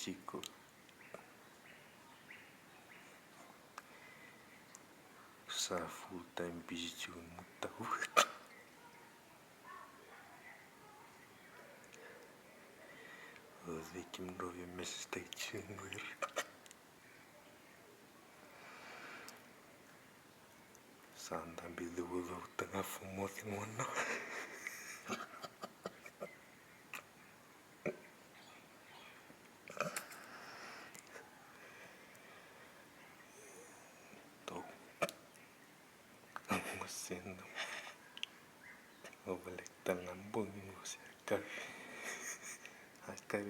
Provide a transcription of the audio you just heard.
chico. Sa full time busy chun mo tao. Kim Rovi mistake chun wir. Santa bilu ulo tengah fumot ngono. Sendo o balik tengah bung mo siya kag. Ay kag